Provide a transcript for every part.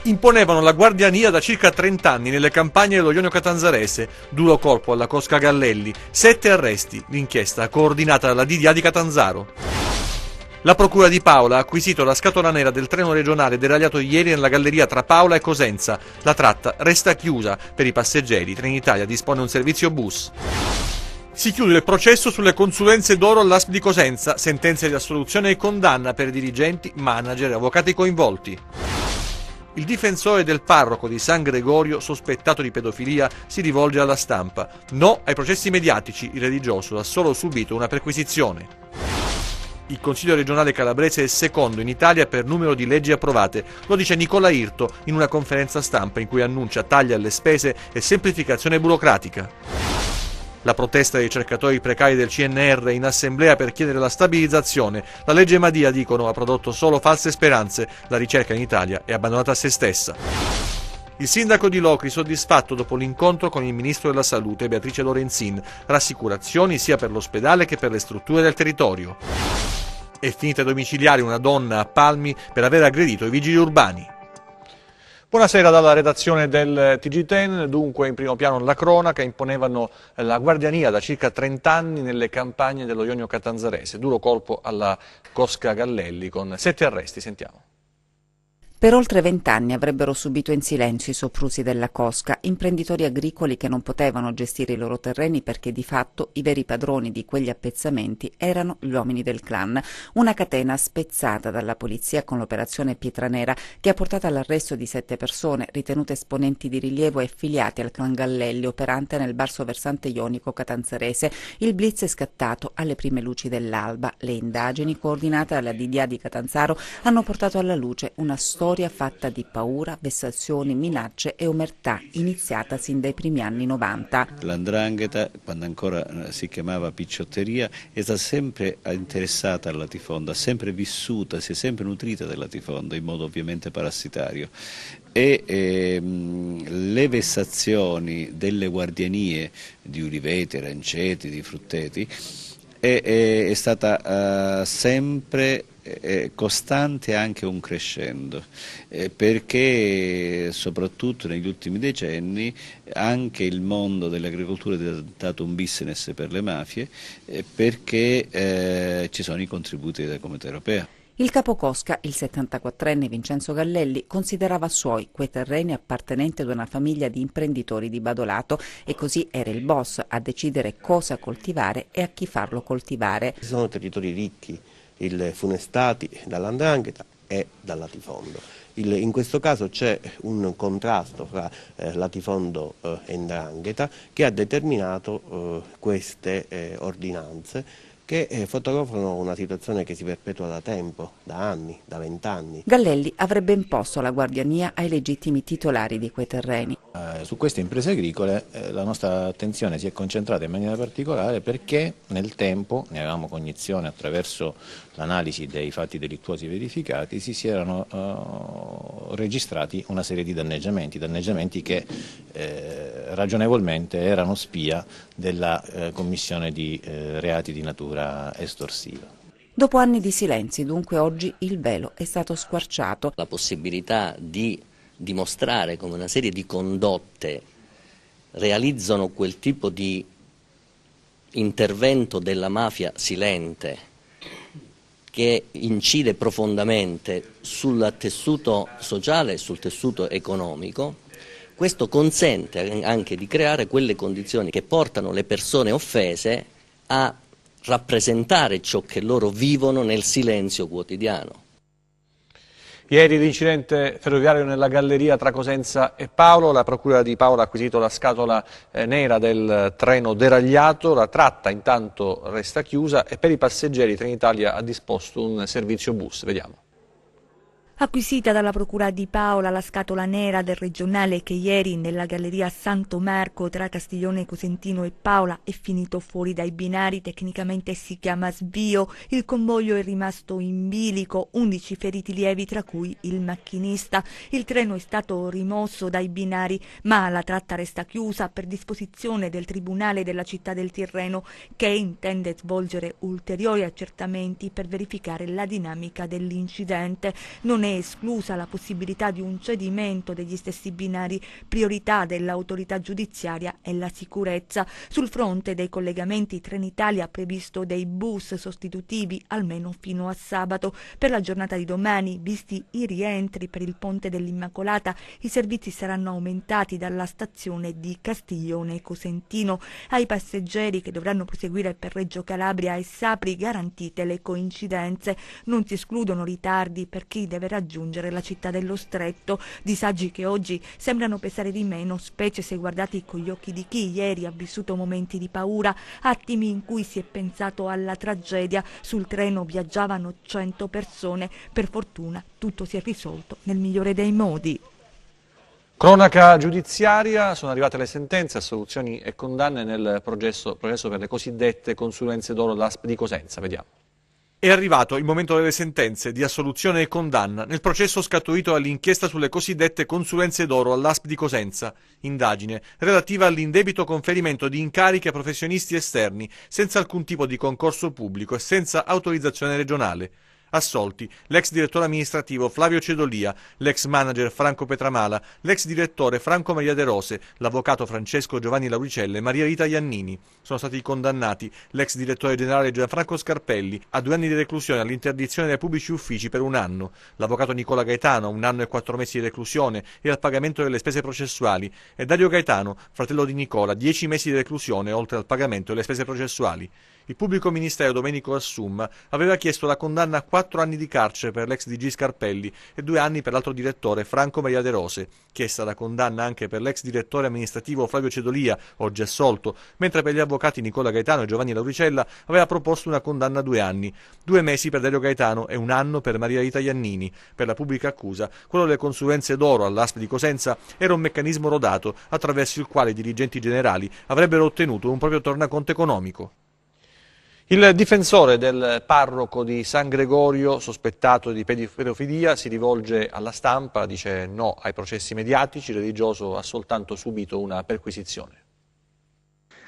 Imponevano la guardiania da circa 30 anni nelle campagne dello Ionio Catanzarese. Duro colpo alla cosca Gallelli, 7 arresti, l'inchiesta coordinata dalla DDA di Catanzaro. La procura di Paola ha acquisito la scatola nera del treno regionale deragliato ieri nella galleria tra Paola e Cosenza. La tratta resta chiusa per i passeggeri. Trenitalia dispone un servizio bus. Si chiude il processo sulle consulenze d'oro all'ASP di Cosenza, sentenze di assoluzione e condanna per dirigenti, manager e avvocati coinvolti. Il difensore del parroco di San Gregorio, sospettato di pedofilia, si rivolge alla stampa. No ai processi mediatici, il religioso ha solo subito una perquisizione. Il Consiglio regionale calabrese è secondo in Italia per numero di leggi approvate, lo dice Nicola Irto in una conferenza stampa in cui annuncia tagli alle spese e semplificazione burocratica. La protesta dei ricercatori precari del CNR in assemblea per chiedere la stabilizzazione. La legge Madia, dicono, ha prodotto solo false speranze. La ricerca in Italia è abbandonata a se stessa. Il sindaco di Locri soddisfatto dopo l'incontro con il ministro della Salute Beatrice Lorenzin. Rassicurazioni sia per l'ospedale che per le strutture del territorio. È finita ai domiciliari una donna a Palmi per aver aggredito i vigili urbani. Buonasera dalla redazione del TG10, dunque in primo piano la cronaca, imponevano la guardiania da circa 30 anni nelle campagne dello Ionio Catanzarese, duro colpo alla cosca Gallelli con 7 arresti, sentiamo. Per oltre 20 anni avrebbero subito in silenzio i soprusi della cosca, imprenditori agricoli che non potevano gestire i loro terreni perché di fatto i veri padroni di quegli appezzamenti erano gli uomini del clan. Una catena spezzata dalla polizia con l'operazione Pietranera che ha portato all'arresto di 7 persone ritenute esponenti di rilievo e affiliati al clan Gallelli operante nel basso versante ionico catanzarese. Il blitz è scattato alle prime luci dell'alba. Le indagini coordinate dalla DDA di Catanzaro hanno portato alla luce una storia fatta di paura, vessazioni, minacce e omertà, iniziata sin dai primi anni 90. L''ndrangheta, quando ancora si chiamava picciotteria, è stata sempre interessata al latifondo, ha sempre vissuta, si è sempre nutrita del latifondo, in modo ovviamente parassitario. E le vessazioni delle guardianie di uliveti, aranceti, di frutteti è stata sempre costante, anche un crescendo, perché soprattutto negli ultimi decenni anche il mondo dell'agricoltura è diventato un business per le mafie, perché ci sono i contributi della Comunità Europea. Il capocosca, il 74enne Vincenzo Gallelli, considerava suoi quei terreni appartenenti ad una famiglia di imprenditori di Badolato e così era il boss a decidere cosa coltivare e a chi farlo coltivare. Sono territori ricchi, funestati dall''ndrangheta e dal latifondo. In questo caso c'è un contrasto fra latifondo e 'ndrangheta che ha determinato queste ordinanze che fotografano una situazione che si perpetua da tempo, da anni, da 20 anni. Gallelli avrebbe imposto la guardiania ai legittimi titolari di quei terreni. Su queste imprese agricole la nostra attenzione si è concentrata in maniera particolare perché nel tempo, ne avevamo cognizione attraverso l'analisi dei fatti delittuosi verificati, si erano registrati una serie di danneggiamenti che ragionevolmente erano spia della commissione di reati di natura estorsiva. Dopo anni di silenzi, dunque, oggi il velo è stato squarciato. La possibilità di dimostrare come una serie di condotte realizzano quel tipo di intervento della mafia silente che incide profondamente sul tessuto sociale e sul tessuto economico. Questo consente anche di creare quelle condizioni che portano le persone offese a rappresentare ciò che loro vivono nel silenzio quotidiano. Ieri l'incidente ferroviario nella galleria tra Cosenza e Paolo, la procura di Paolo ha acquisito la scatola nera del treno deragliato, la tratta intanto resta chiusa e per i passeggeri Trenitalia ha disposto un servizio bus, vediamo. Acquisita dalla procura di Paola la scatola nera del regionale che ieri nella galleria Santo Marco tra Castiglione Cosentino e Paola è finito fuori dai binari, tecnicamente si chiama svio, il convoglio è rimasto in bilico, 11 feriti lievi tra cui il macchinista. Il treno è stato rimosso dai binari ma la tratta resta chiusa per disposizione del Tribunale della città del Tirreno che intende svolgere ulteriori accertamenti per verificare la dinamica dell'incidente. Non è è esclusa la possibilità di un cedimento degli stessi binari. Priorità dell'autorità giudiziaria è la sicurezza. Sul fronte dei collegamenti, Trenitalia ha previsto dei bus sostitutivi almeno fino a sabato. Per la giornata di domani, visti i rientri per il Ponte dell'Immacolata, i servizi saranno aumentati dalla stazione di Castiglione Cosentino. Ai passeggeri che dovranno proseguire per Reggio Calabria e Sapri garantite le coincidenze. Non si escludono ritardi per chi deve raggiungere la città dello Stretto, disagi che oggi sembrano pesare di meno, specie se guardati con gli occhi di chi ieri ha vissuto momenti di paura, attimi in cui si è pensato alla tragedia. Sul treno viaggiavano 100 persone, per fortuna tutto si è risolto nel migliore dei modi. Cronaca giudiziaria, sono arrivate le sentenze, assoluzioni e condanne nel processo per le cosiddette consulenze d'oro all'ASP di Cosenza. Vediamo. È arrivato il momento delle sentenze di assoluzione e condanna nel processo scaturito dall'inchiesta sulle cosiddette consulenze d'oro all'ASP di Cosenza, indagine relativa all'indebito conferimento di incarichi a professionisti esterni senza alcun tipo di concorso pubblico e senza autorizzazione regionale. Assolti l'ex direttore amministrativo Flavio Cedolia, l'ex manager Franco Petramala, l'ex direttore Franco Maria De Rose, l'avvocato Francesco Giovanni Lauricella e Maria Rita Iannini. Sono stati condannati l'ex direttore generale Gianfranco Scarpelli a 2 anni di reclusione all'interdizione dai pubblici uffici per 1 anno, l'avvocato Nicola Gaetano a 1 anno e 4 mesi di reclusione e al pagamento delle spese processuali e Dario Gaetano, fratello di Nicola, 10 mesi di reclusione oltre al pagamento delle spese processuali. Il pubblico ministero Domenico Assumma aveva chiesto la condanna a 4 anni di carcere per l'ex DG Scarpelli e 2 anni per l'altro direttore Franco Maria De Rose, chiesta la condanna anche per l'ex direttore amministrativo Flavio Cedolia, oggi assolto, mentre per gli avvocati Nicola Gaetano e Giovanni Lauricella aveva proposto una condanna a 2 anni, 2 mesi per Dario Gaetano e 1 anno per Maria Rita Iannini. Per la pubblica accusa, quello delle consulenze d'oro all'ASP di Cosenza era un meccanismo rodato attraverso il quale i dirigenti generali avrebbero ottenuto un proprio tornaconto economico. Il difensore del parroco di San Gregorio, sospettato di pedofilia, si rivolge alla stampa, dice no ai processi mediatici, il religioso ha soltanto subito una perquisizione.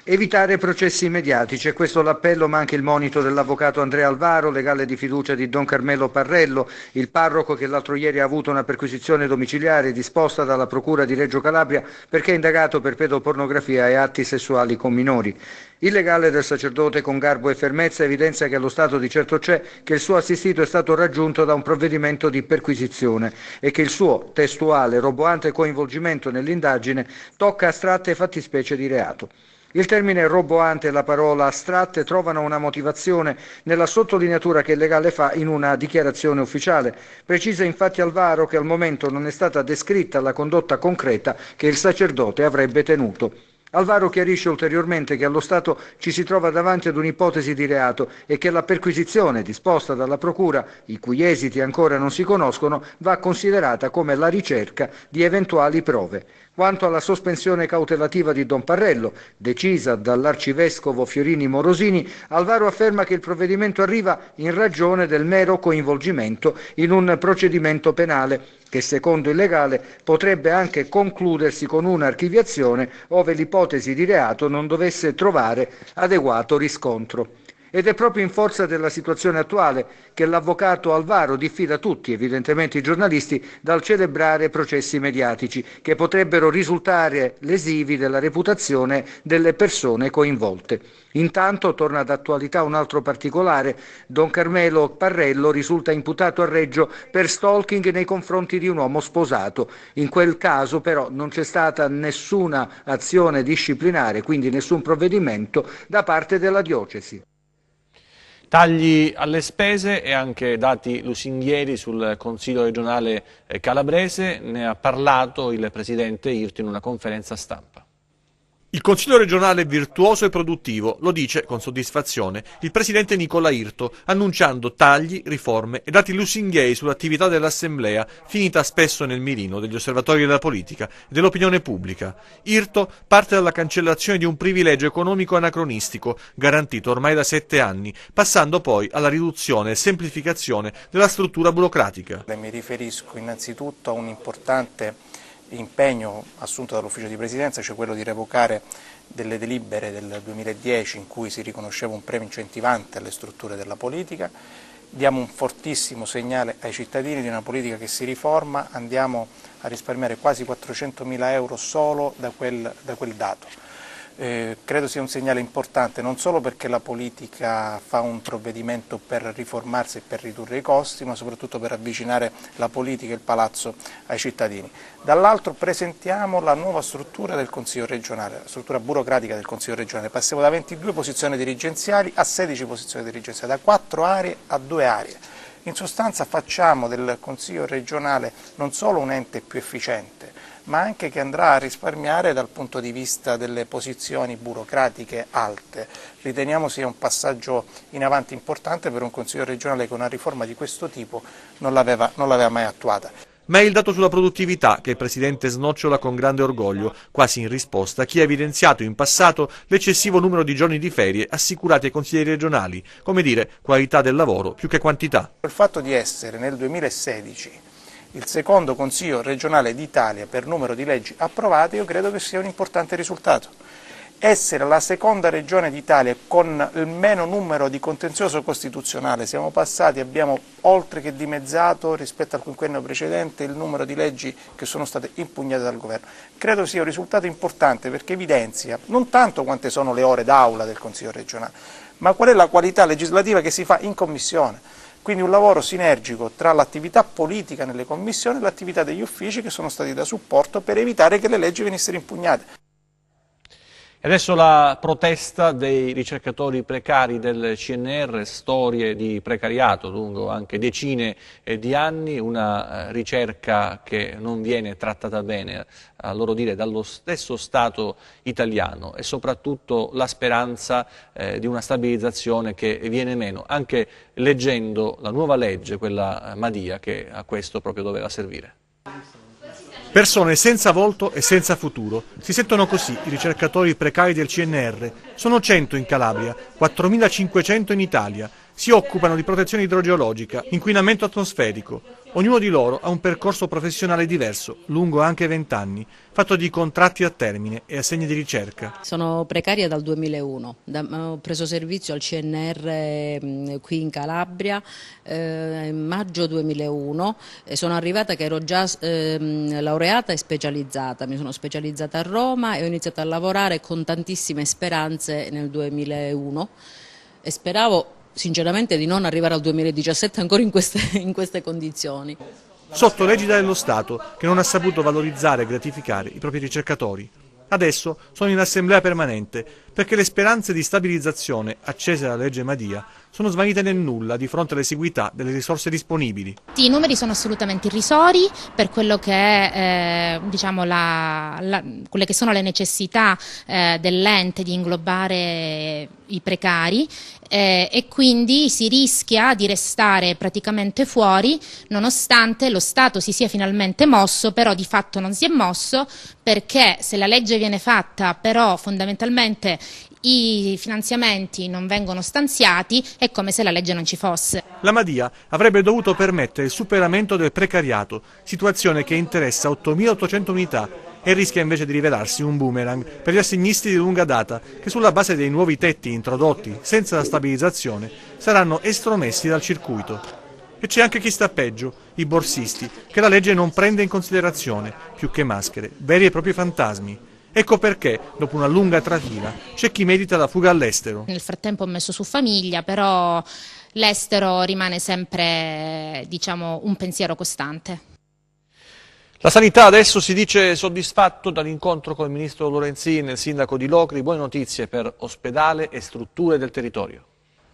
Evitare processi mediatici, è questo l'appello ma anche il monito dell'avvocato Andrea Alvaro, legale di fiducia di Don Carmelo Parrello, il parroco che l'altro ieri ha avuto una perquisizione domiciliare disposta dalla Procura di Reggio Calabria perché è indagato per pedopornografia e atti sessuali con minori. Il legale del sacerdote con garbo e fermezza evidenzia che allo stato di certo c'è che il suo assistito è stato raggiunto da un provvedimento di perquisizione e che il suo testuale roboante coinvolgimento nell'indagine tocca astratte fattispecie di reato. Il termine roboante e la parola astratte trovano una motivazione nella sottolineatura che il legale fa in una dichiarazione ufficiale. Precisa infatti Alvaro che al momento non è stata descritta la condotta concreta che il sacerdote avrebbe tenuto. Alvaro chiarisce ulteriormente che allo Stato ci si trova davanti ad un'ipotesi di reato e che la perquisizione disposta dalla Procura, i cui esiti ancora non si conoscono, va considerata come la ricerca di eventuali prove. Quanto alla sospensione cautelativa di Don Parrello, decisa dall'arcivescovo Fiorini Morosini, Alvaro afferma che il provvedimento arriva in ragione del mero coinvolgimento in un procedimento penale, che secondo il legale potrebbe anche concludersi con un'archiviazione ove l'ipotesi di reato non dovesse trovare adeguato riscontro. Ed è proprio in forza della situazione attuale che l'avvocato Alvaro diffida tutti, evidentemente i giornalisti, dal celebrare processi mediatici che potrebbero risultare lesivi della reputazione delle persone coinvolte. Intanto torna d'attualità un altro particolare. Don Carmelo Parrello risulta imputato a Reggio per stalking nei confronti di un uomo sposato. In quel caso però non c'è stata nessuna azione disciplinare, quindi nessun provvedimento da parte della diocesi. Tagli alle spese e anche dati lusinghieri sul Consiglio regionale calabrese, ne ha parlato il presidente Irto in una conferenza stampa. Il Consiglio regionale è virtuoso e produttivo, lo dice con soddisfazione il presidente Nicola Irto, annunciando tagli, riforme e dati lusinghieri sull'attività dell'Assemblea, finita spesso nel mirino degli osservatori della politica e dell'opinione pubblica. Irto parte dalla cancellazione di un privilegio economico anacronistico, garantito ormai da 7 anni, passando poi alla riduzione e semplificazione della struttura burocratica. Mi riferisco innanzitutto a un importante impegno assunto dall'ufficio di presidenza, cioè quello di revocare delle delibere del 2010 in cui si riconosceva un premio incentivante alle strutture della politica diamo un fortissimo segnale ai cittadini di una politica che si riforma, andiamo a risparmiare quasi 400.000 euro solo da quel dato. Credo sia un segnale importante non solo perché la politica fa un provvedimento per riformarsi e per ridurre i costi, ma soprattutto per avvicinare la politica e il palazzo ai cittadini. Dall'altro presentiamo la nuova struttura del Consiglio regionale, la struttura burocratica del Consiglio regionale. Passiamo da 22 posizioni dirigenziali a 16 posizioni dirigenziali, da 4 aree a 2 aree. In sostanza facciamo del Consiglio regionale non solo un ente più efficiente, ma anche che andrà a risparmiare dal punto di vista delle posizioni burocratiche alte. Riteniamo sia un passaggio in avanti importante per un Consiglio regionale che una riforma di questo tipo non l'aveva mai attuata. Ma è il dato sulla produttività che il Presidente snocciola con grande orgoglio, quasi in risposta a chi ha evidenziato in passato l'eccessivo numero di giorni di ferie assicurati ai consiglieri regionali, come dire, qualità del lavoro più che quantità. Il fatto di essere nel 2016 il secondo Consiglio regionale d'Italia per numero di leggi approvate, io credo che sia un importante risultato. Essere la seconda regione d'Italia con il meno numero di contenzioso costituzionale, siamo passati, abbiamo oltre che dimezzato rispetto al quinquennio precedente il numero di leggi che sono state impugnate dal governo. Credo sia un risultato importante perché evidenzia non tanto quante sono le ore d'aula del Consiglio regionale, ma qual è la qualità legislativa che si fa in commissione. Quindi un lavoro sinergico tra l'attività politica nelle commissioni e l'attività degli uffici che sono stati da supporto per evitare che le leggi venissero impugnate. E adesso la protesta dei ricercatori precari del CNR, storie di precariato lungo anche decine di anni, una ricerca che non viene trattata bene, a loro dire, dallo stesso Stato italiano e soprattutto la speranza di una stabilizzazione che viene meno, anche leggendo la nuova legge, quella Madia, che a questo proprio doveva servire. Persone senza volto e senza futuro. Si sentono così i ricercatori precari del CNR. Sono 100 in Calabria, 4.500 in Italia. Si occupano di protezione idrogeologica, inquinamento atmosferico. Ognuno di loro ha un percorso professionale diverso, lungo anche 20 anni, fatto di contratti a termine e assegni di ricerca. Sono precaria dal 2001, ho preso servizio al CNR qui in Calabria in maggio 2001, sono arrivata che ero già laureata e specializzata, mi sono specializzata a Roma e ho iniziato a lavorare con tantissime speranze nel 2001 e speravo sinceramente di non arrivare al 2017 ancora in queste condizioni. Sotto l'egida dello Stato, che non ha saputo valorizzare e gratificare i propri ricercatori. Adesso sono in assemblea permanente perché le speranze di stabilizzazione accese dalla legge Madia sono svanite nel nulla di fronte all'esiguità delle risorse disponibili. I numeri sono assolutamente irrisori per quello che è diciamo quelle che sono le necessità dell'ente di inglobare i precari e quindi si rischia di restare praticamente fuori nonostante lo Stato si sia finalmente mosso, però di fatto non si è mosso perché se la legge viene fatta però fondamentalmente i finanziamenti non vengono stanziati, è come se la legge non ci fosse. La Madia avrebbe dovuto permettere il superamento del precariato, situazione che interessa 8.800 unità e rischia invece di rivelarsi un boomerang per gli assegnisti di lunga data che sulla base dei nuovi tetti introdotti senza la stabilizzazione saranno estromessi dal circuito. E c'è anche chi sta peggio, i borsisti, che la legge non prende in considerazione, più che maschere, veri e propri fantasmi. Ecco perché, dopo una lunga trafila, c'è chi medita la fuga all'estero. Nel frattempo ho messo su famiglia, però l'estero rimane sempre, diciamo, un pensiero costante. La sanità adesso si dice soddisfatto dall'incontro con il ministro Lorenzin e il sindaco di Locri. Buone notizie per ospedale e strutture del territorio.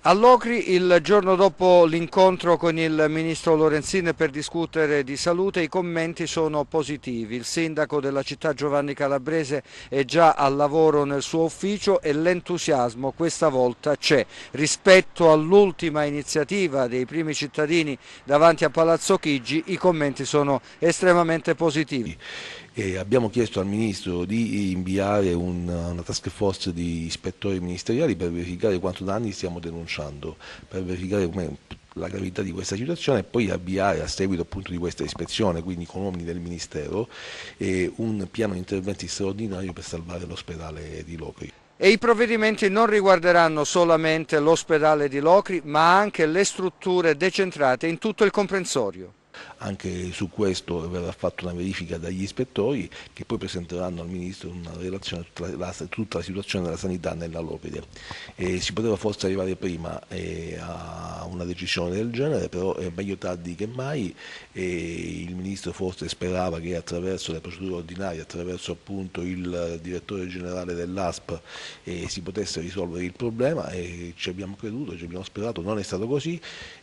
A Locri, il giorno dopo l'incontro con il ministro Lorenzin per discutere di salute, i commenti sono positivi. Il sindaco della città Giovanni Calabrese è già al lavoro nel suo ufficio e l'entusiasmo questa volta c'è. Rispetto all'ultima iniziativa dei primi cittadini davanti a Palazzo Chigi, i commenti sono estremamente positivi. Abbiamo chiesto al Ministro di inviare una task force di ispettori ministeriali per verificare quanto danni stiamo denunciando, per verificare la gravità di questa situazione e poi avviare a seguito appunto di questa ispezione, quindi con uomini del Ministero, un piano di interventi straordinario per salvare l'ospedale di Locri. E i provvedimenti non riguarderanno solamente l'ospedale di Locri, ma anche le strutture decentrate in tutto il comprensorio. Anche su questo verrà fatta una verifica dagli ispettori che poi presenteranno al Ministro una relazione su tutta la situazione della sanità nella Lopide. Si poteva forse arrivare prima a una decisione del genere, però è meglio tardi che mai. Il Ministro forse sperava che attraverso le procedure ordinarie, attraverso appunto il direttore generale dell'ASP si potesse risolvere il problema, e ci abbiamo creduto, ci abbiamo sperato, non è stato così.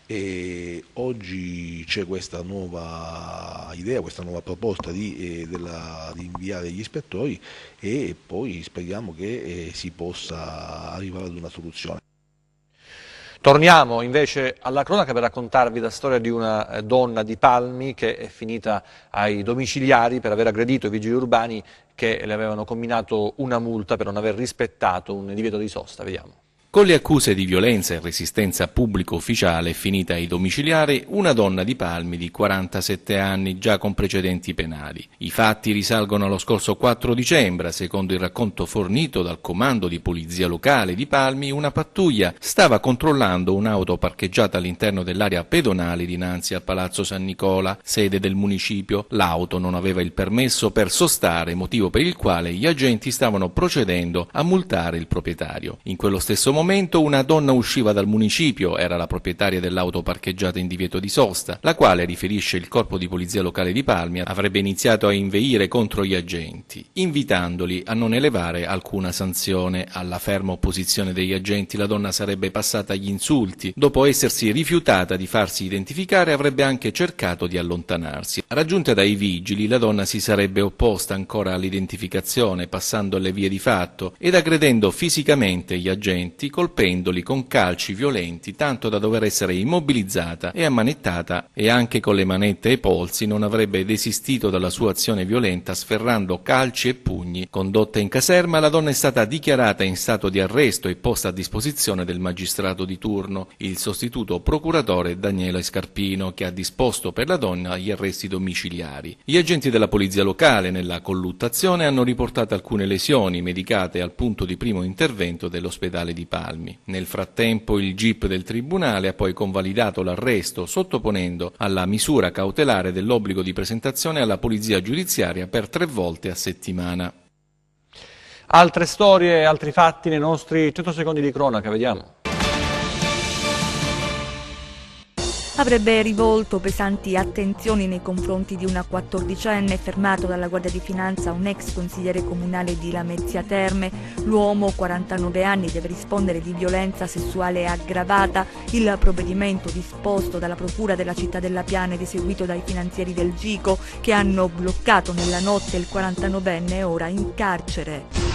E oggi c'è questa nuova idea, questa nuova proposta di inviare gli ispettori, e poi speriamo che si possa arrivare ad una soluzione. Torniamo invece alla cronaca per raccontarvi la storia di una donna di Palmi che è finita ai domiciliari per aver aggredito i vigili urbani che le avevano comminato una multa per non aver rispettato un divieto di sosta. Vediamo. Con le accuse di violenza e resistenza pubblico ufficiale finita ai domiciliari una donna di Palmi di 47 anni, già con precedenti penali. I fatti risalgono allo scorso 4 dicembre. Secondo il racconto fornito dal comando di polizia locale di Palmi, una pattuglia stava controllando un'auto parcheggiata all'interno dell'area pedonale dinanzi al Palazzo San Nicola, sede del municipio. L'auto non aveva il permesso per sostare, motivo per il quale gli agenti stavano procedendo a multare il proprietario. In quello stesso momento una donna usciva dal municipio, era la proprietaria dell'auto parcheggiata in divieto di sosta, la quale, riferisce il corpo di polizia locale di Palmi, avrebbe iniziato a inveire contro gli agenti, invitandoli a non elevare alcuna sanzione. Alla ferma opposizione degli agenti la donna sarebbe passata agli insulti. Dopo essersi rifiutata di farsi identificare avrebbe anche cercato di allontanarsi. Raggiunta dai vigili, la donna si sarebbe opposta ancora all'identificazione, passando alle vie di fatto ed aggredendo fisicamente gli agenti, colpendoli con calci violenti tanto da dover essere immobilizzata e ammanettata, e anche con le manette ai polsi non avrebbe desistito dalla sua azione violenta, sferrando calci e pugni. Condotta in caserma, la donna è stata dichiarata in stato di arresto e posta a disposizione del magistrato di turno, il sostituto procuratore Daniele Scarpino, che ha disposto per la donna gli arresti domiciliari. Gli agenti della polizia locale nella colluttazione hanno riportato alcune lesioni medicate al punto di primo intervento dell'ospedale di Palmi. Nel frattempo il GIP del Tribunale ha poi convalidato l'arresto, sottoponendo alla misura cautelare dell'obbligo di presentazione alla polizia giudiziaria per 3 volte a settimana. Altre storie, altri fatti nei nostri 100 secondi di cronaca, vediamo. Avrebbe rivolto pesanti attenzioni nei confronti di una 14enne fermato dalla Guardia di Finanza, un ex consigliere comunale di Lamezia Terme. L'uomo, 49 anni, deve rispondere di violenza sessuale aggravata. Il provvedimento disposto dalla Procura della Cittadella Piana ed eseguito dai finanzieri del Gico, che hanno bloccato nella notte il 49enne, è ora in carcere.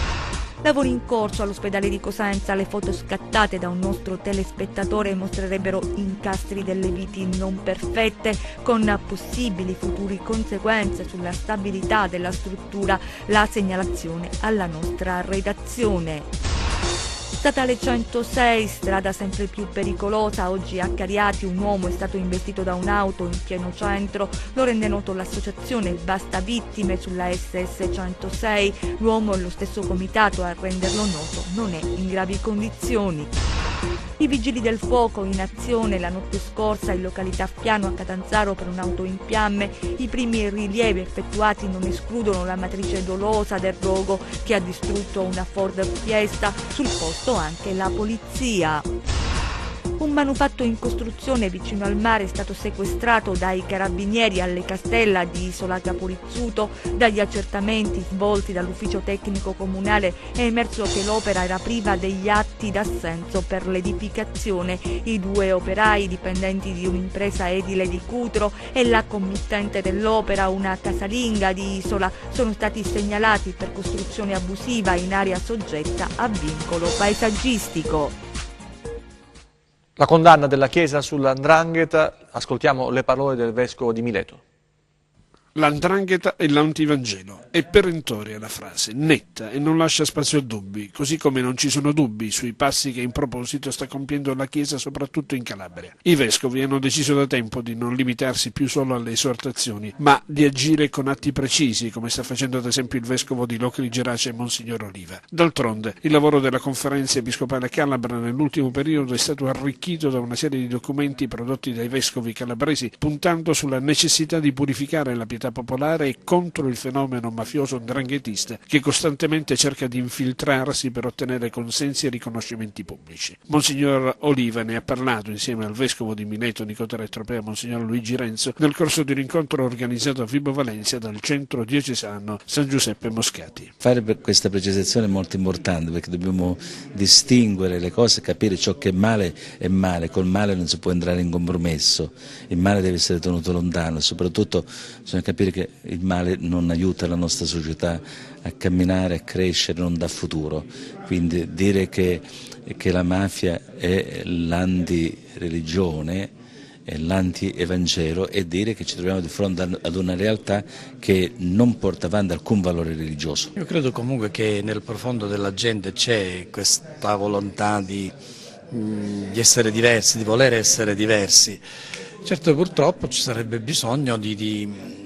Lavori in corso all'ospedale di Cosenza. Le foto scattate da un nostro telespettatore mostrerebbero incastri delle viti non perfette, con possibili futuri conseguenze sulla stabilità della struttura. La segnalazione alla nostra redazione. Statale 106, strada sempre più pericolosa. Oggi a Cariati un uomo è stato investito da un'auto in pieno centro. Lo rende noto l'associazione Basta Vittime sulla SS 106. L'uomo e lo stesso comitato a renderlo noto non è in gravi condizioni. I vigili del fuoco in azione la notte scorsa in località Fiano a Catanzaro per un'auto in fiamme. I primi rilievi effettuati non escludono la matrice dolosa del rogo che ha distrutto una Ford Fiesta. Sul posto anche la polizia. Un manufatto in costruzione vicino al mare è stato sequestrato dai carabinieri alle Castella di Isola Caporizzuto. Dagli accertamenti svolti dall'ufficio tecnico comunale è emerso che l'opera era priva degli atti d'assenso per l'edificazione. I 2 operai dipendenti di un'impresa edile di Cutro e la committente dell'opera, una casalinga di Isola, sono stati segnalati per costruzione abusiva in area soggetta a vincolo paesaggistico. La condanna della Chiesa sulla 'ndrangheta, ascoltiamo le parole del Vescovo di Mileto. L''ndrangheta e l'antivangelo. È perentoria la frase, netta e non lascia spazio a dubbi, così come non ci sono dubbi sui passi che in proposito sta compiendo la Chiesa soprattutto in Calabria. I vescovi hanno deciso da tempo di non limitarsi più solo alle esortazioni, ma di agire con atti precisi, come sta facendo ad esempio il vescovo di Locri Gerace, Monsignor Oliva. D'altronde, il lavoro della Conferenza Episcopale Calabra nell'ultimo periodo è stato arricchito da una serie di documenti prodotti dai vescovi calabresi, puntando sulla necessità di purificare la pietà popolare e contro il fenomeno mafioso ndranghetista che costantemente cerca di infiltrarsi per ottenere consensi e riconoscimenti pubblici. Monsignor Oliva ne ha parlato insieme al vescovo di Mileto Nicotera e Tropea, Monsignor Luigi Renzo, nel corso di un incontro organizzato a Vibo Valentia dal centro diocesano San Giuseppe Moscati. Fare questa precisazione è molto importante, perché dobbiamo distinguere le cose, capire ciò che è male, col male non si può entrare in compromesso, il male deve essere tenuto lontano e soprattutto bisogna capire che il male non aiuta la nostra società a camminare, a crescere, non dà futuro. Quindi dire che la mafia è l'antireligione, è l'anti-evangelo, e dire che ci troviamo di fronte ad una realtà che non porta avanti alcun valore religioso. Io credo comunque che nel profondo della gente c'è questa volontà di essere diversi, di voler essere diversi. Certo, purtroppo ci sarebbe bisogno di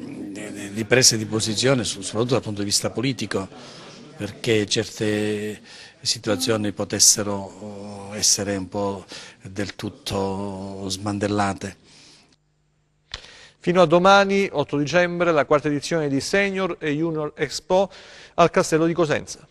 prese di posizione, soprattutto dal punto di vista politico, perché certe situazioni potessero essere un po' del tutto smantellate. Fino a domani, 8 dicembre, la quarta edizione di Senior e Junior Expo al Castello di Cosenza.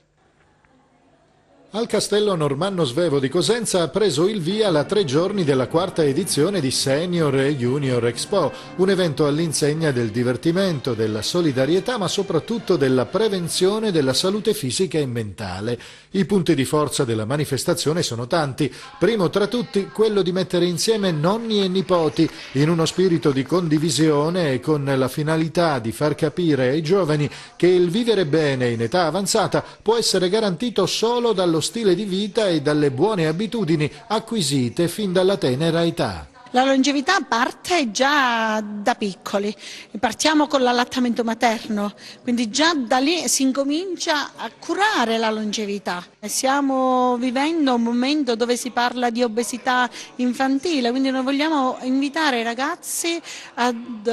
Al Castello Normanno Svevo di Cosenza ha preso il via la 3 giorni della quarta edizione di Senior e Junior Expo, un evento all'insegna del divertimento, della solidarietà, ma soprattutto della prevenzione della salute fisica e mentale. I punti di forza della manifestazione sono tanti. Primo tra tutti quello di mettere insieme nonni e nipoti in uno spirito di condivisione e con la finalità di far capire ai giovani che il vivere bene in età avanzata può essere garantito solo dallo stile di vita e dalle buone abitudini acquisite fin dalla tenera età. La longevità parte già da piccoli, partiamo con l'allattamento materno, quindi già da lì si incomincia a curare la longevità. Stiamo vivendo un momento dove si parla di obesità infantile, quindi noi vogliamo invitare i ragazzi ad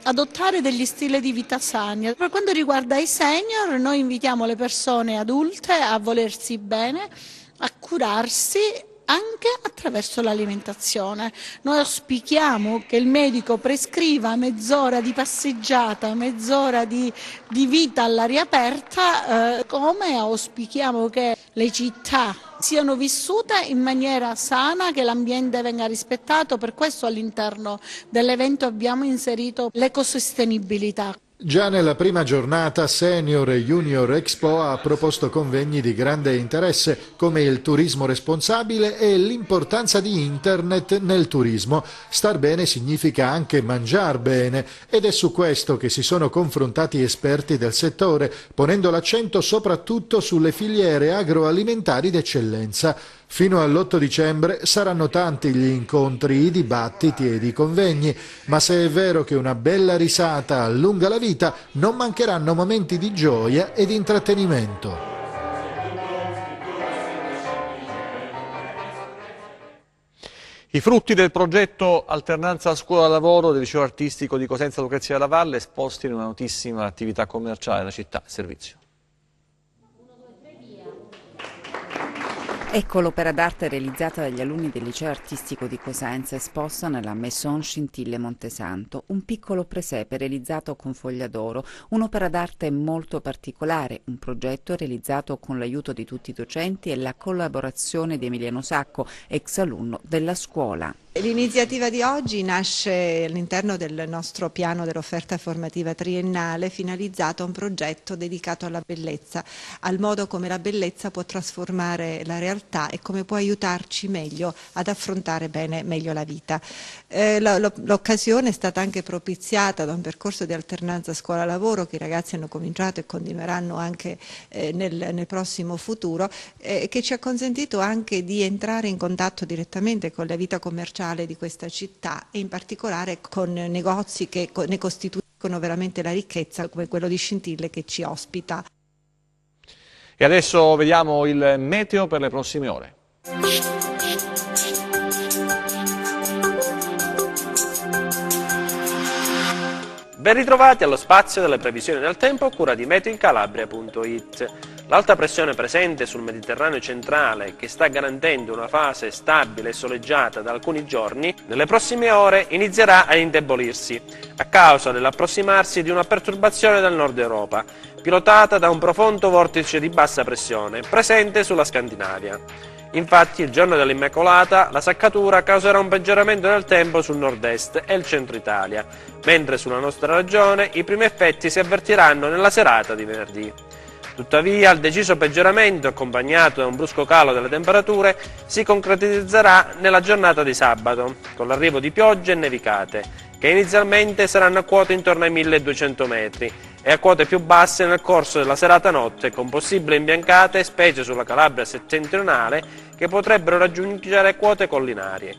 adottare degli stili di vita sani. Per quanto riguarda i senior, noi invitiamo le persone adulte a volersi bene, a curarsi anche attraverso l'alimentazione. Noi auspichiamo che il medico prescriva mezz'ora di passeggiata, mezz'ora di vita all'aria aperta, come auspichiamo che le città siano vissute in maniera sana, che l'ambiente venga rispettato. Per questo all'interno dell'evento abbiamo inserito l'ecosostenibilità. Già nella prima giornata Senior e Junior Expo ha proposto convegni di grande interesse come il turismo responsabile e l'importanza di internet nel turismo. Star bene significa anche mangiar bene ed è su questo che si sono confrontati esperti del settore, ponendo l'accento soprattutto sulle filiere agroalimentari d'eccellenza. Fino all'8 dicembre saranno tanti gli incontri, i dibattiti ed i convegni, ma se è vero che una bella risata allunga la vita, non mancheranno momenti di gioia e di intrattenimento. I frutti del progetto Alternanza Scuola-Lavoro del liceo artistico di Cosenza Lucrezia della Valle esposti in una notissima attività commerciale della città. Servizio. Ecco l'opera d'arte realizzata dagli alunni del liceo artistico di Cosenza esposta nella Maison Scintille Montesanto, un piccolo presepe realizzato con foglia d'oro, un'opera d'arte molto particolare, un progetto realizzato con l'aiuto di tutti i docenti e la collaborazione di Emiliano Sacco, ex alunno della scuola. L'iniziativa di oggi nasce all'interno del nostro piano dell'offerta formativa triennale finalizzato a un progetto dedicato alla bellezza, al modo come la bellezza può trasformare la realtà e come può aiutarci meglio ad affrontare meglio la vita. L'occasione è stata anche propiziata da un percorso di alternanza scuola-lavoro che i ragazzi hanno cominciato e continueranno anche nel prossimo futuro, che ci ha consentito anche di entrare in contatto direttamente con la vita commerciale di questa città e in particolare con negozi che ne costituiscono con veramente la ricchezza come quello di Scintille che ci ospita. E adesso vediamo il meteo per le prossime ore. Ben ritrovati allo spazio delle previsioni del tempo a cura di meteoincalabria.it. L'alta pressione presente sul Mediterraneo centrale, che sta garantendo una fase stabile e soleggiata da alcuni giorni, nelle prossime ore inizierà a indebolirsi a causa dell'approssimarsi di una perturbazione dal nord Europa, pilotata da un profondo vortice di bassa pressione presente sulla Scandinavia. Infatti il giorno dell'Immacolata la saccatura causerà un peggioramento del tempo sul nord-est e il centro Italia, mentre sulla nostra regione i primi effetti si avvertiranno nella serata di venerdì. Tuttavia il deciso peggioramento, accompagnato da un brusco calo delle temperature, si concretizzerà nella giornata di sabato, con l'arrivo di piogge e nevicate, che inizialmente saranno a quote intorno ai 1200 metri e a quote più basse nel corso della serata notte, con possibili imbiancate, specie sulla Calabria settentrionale, che potrebbero raggiungere quote collinarie.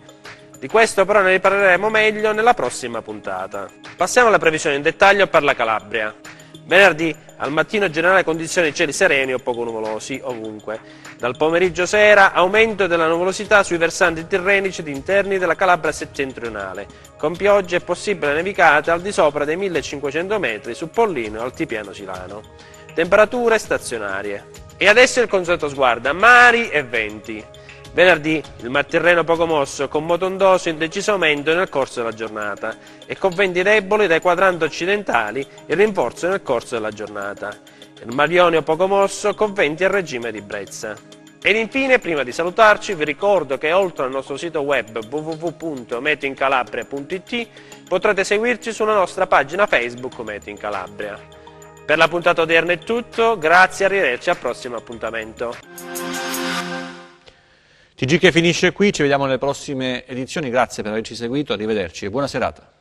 Di questo però ne riparleremo meglio nella prossima puntata. Passiamo alle previsioni in dettaglio per la Calabria. Venerdì al mattino generale condizioni di cieli sereni o poco nuvolosi ovunque. Dal pomeriggio sera aumento della nuvolosità sui versanti tirrenici ed interni della Calabria settentrionale, con piogge e possibili nevicate al di sopra dei 1500 metri su Pollino e Altipiano Silano. Temperature stazionarie. E adesso il consueto sguardo a mari e venti. Venerdì il mar Tirreno poco mosso, con moto ondoso in deciso aumento nel corso della giornata e con venti deboli dai quadranti occidentali in rinforzo nel corso della giornata. Il mar Ionio poco mosso, con venti a regime di brezza. Ed infine, prima di salutarci, vi ricordo che oltre al nostro sito web www.meteoincalabria.it potrete seguirci sulla nostra pagina Facebook Meteo in Calabria. Per la puntata odierna è tutto, grazie e arrivederci al prossimo appuntamento. TG che finisce qui, ci vediamo nelle prossime edizioni, grazie per averci seguito, arrivederci e buona serata.